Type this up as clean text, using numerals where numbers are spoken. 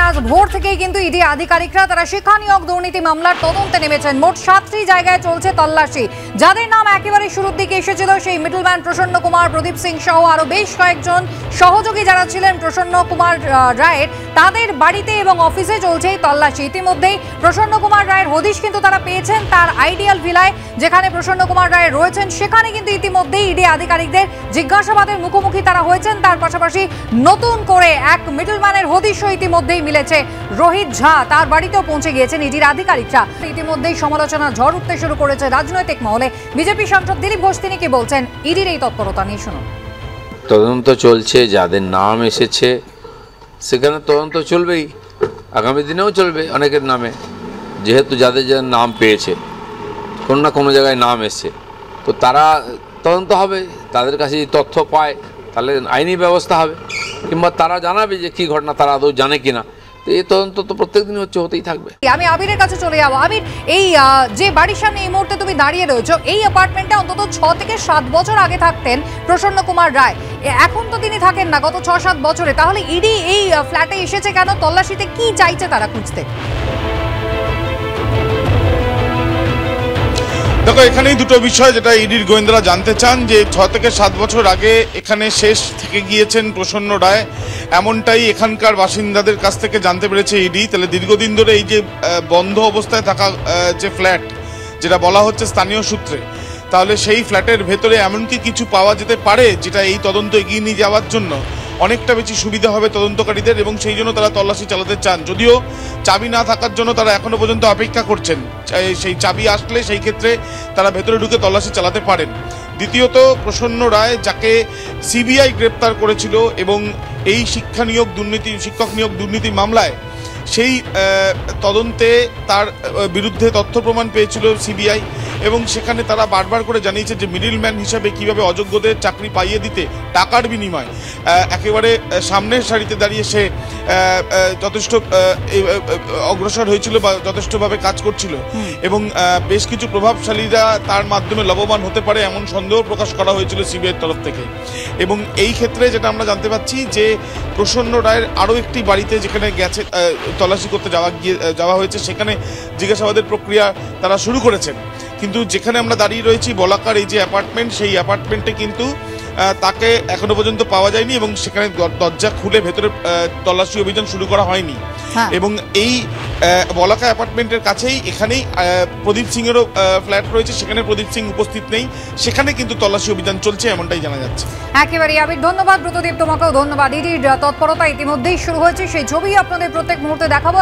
আজ ভোর থেকেই কিন্তু ইডি আধিকারিকরা তারা শিক্ষা নিয়োগ দুর্নীতি মামলার তদন্তে নেমেছেন। মোট 7টি জায়গায় চলছে তল্লাশি। যাদের নাম একেবারে শুরুর দিকে এসেছিল সেই মিডলম্যান প্রসন্ন কুমার, প্রদীপ সিং সহ আরো বেশ কয়েকজন সহযোগী যারা ছিলেন প্রসন্ন কুমার রায়ের, তাদের বাড়িতে এবং অফিসে চলছে এই তল্লাশি। ইতিমধ্যেই প্রসন্ন কুমার রায়ের হদিশ কিন্তু তারা পেয়েছেন তার আইডিয়াল ভিলায়, যেখানে প্রসন্ন কুমার রায় রয়েছেন সেখানে কিন্তু ইতিমধ্যেই ইডি আধিকারিকদের জিজ্ঞাসাবাদের মুখোমুখি তারা হয়েছেন। তার পাশাপাশি নতুন করে এক মিডলম্যানের হদিশও ইতিমধ্যেই মিলেছে। রোহিত ঝা, তার বাড়িতেও পৌঁছে গিয়েছেন ইডির আধিকারিকরা। ইতিমধ্যেই সমালোচনা ঝড় উঠতে শুরু করেছে রাজনৈতিক মহলে। বিজেপি সাংসদ দিলীপ ঘোষ তিনি কি বলছেন ইডির এই তৎপরতা নিয়ে শুনুন। তদন্ত চলছে, যাদের নাম এসেছে সেখানে তদন্ত চলবেই, আগামী দিনেও চলবে অনেকের নামে, যেহেতু যাদের যাদের নাম পেয়েছে কোনো না কোনো জায়গায় নাম এসছে, তো তারা তদন্ত হবে। তাদের কাছে যদি তথ্য পায় তাহলে আইনি ব্যবস্থা হবে, কিংবা তারা জানাবে যে কী ঘটনা তারা আদৌ জানে কিনা। তো এই তদন্ত তো প্রত্যেকদিন হতেই থাকবে। আমি আবিরের কাছে চলে যাবো। আবির, এই যে বাড়ির সামনে এই মুহূর্তে তুমি দাঁড়িয়ে রয়েছো, এই অ্যাপার্টমেন্টে অন্তত 6 থেকে 7 বছর আগে থাকতেন প্রসন্ন কুমার রায়। এখন তো তিনি থাকেন না গত 6-7 বছরে। তাহলে ইডি এই ফ্ল্যাটে এসেছে কেন? তল্লাশিতে কি চাইছে তারা খুঁজতে? দেখো, এখানেই দুটো বিষয় যেটা ইডির গোয়েন্দারা জানতে চান, যে 6 থেকে 7 বছর আগে এখানে শেষ থেকে গিয়েছেন প্রসন্ন রায়, এমনটাই এখানকার বাসিন্দাদের কাছ থেকে জানতে পেরেছে ইডি। তাহলে দীর্ঘদিন ধরে এই যে বন্ধ অবস্থায় থাকা যে ফ্ল্যাট যেটা বলা হচ্ছে স্থানীয় সূত্রে, তাহলে সেই ফ্ল্যাটের ভেতরে এমনকি কিছু পাওয়া যেতে পারে যেটা এই তদন্ত এগিয়ে নিয়ে যাওয়ার জন্য অনেকটা বেশি সুবিধা হবে তদন্তকারীদের, এবং সেই জন্য তারা তল্লাশি চালাতে চান। যদিও চাবি না থাকার জন্য তারা এখনো পর্যন্ত অপেক্ষা করছেন, সেই চাবি আসলে সেই ক্ষেত্রে তারা ভেতরে ঢুকে তল্লাশি চালাতে পারেন। দ্বিতীয়ত, প্রসন্ন রায় যাকে সিবিআই গ্রেপ্তার করেছিল এবং এই শিক্ষক নিয়োগ দুর্নীতি মামলায় সেই তদন্তে তার বিরুদ্ধে তথ্য প্রমাণ পেয়েছিল সিবিআই, এবং সেখানে তারা বারবার করে জানিয়েছে যে মিডলম্যান হিসাবে কিভাবে অযোগ্যদের চাকরি পাইয়ে দিতে টাকার বিনিময় একেবারে সামনের সারিতে দাঁড়িয়ে সে যথেষ্ট অগ্রসর হয়েছিল বা যথেষ্টভাবে কাজ করছিল, এবং বেশ কিছু প্রভাবশালীরা তার মাধ্যমে লাভবান হতে পারে এমন সন্দেহ প্রকাশ করা হয়েছিল সিবিআইয়ের তরফ থেকে। এবং এই ক্ষেত্রে যেটা আমরা জানতে পাচ্ছি যে প্রসন্ন রায়ের আরও একটি বাড়িতে যেখানে গেছে তল্লাশি করতে যাওয়া হয়েছে, সেখানে জিজ্ঞাসাবাদের প্রক্রিয়া তারা শুরু করেছেন। কিন্তু যেখানে আমরা দাঁড়িয়ে রয়েছি বলাকার এই যে অ্যাপার্টমেন্ট, সেই অ্যাপার্টমেন্টে কিন্তু তাকে এখনো পর্যন্ত পাওয়া যায়নি, এবং সেখানে দরজা খুলে ভেতরে তল্লাশি অভিযান শুরু করা হয়নি। এবং এই বলাকা অ্যাপার্টমেন্টের কাছেই এখানেই প্রদীপ সিং এরও ফ্ল্যাট রয়েছে, সেখানে প্রদীপ সিং উপস্থিত নেই, সেখানে কিন্তু তল্লাশি অভিযান চলছে এমনটাই জানা যাচ্ছে। একেবারে আবির, ধন্যবাদ। ব্রতদীপ, তোমাকেও ধন্যবাদ। ইডির তৎপরতা ইতিমধ্যেই শুরু হয়েছে, সেই ছবি আপনাদের প্রত্যেক মুহূর্তে দেখাবো।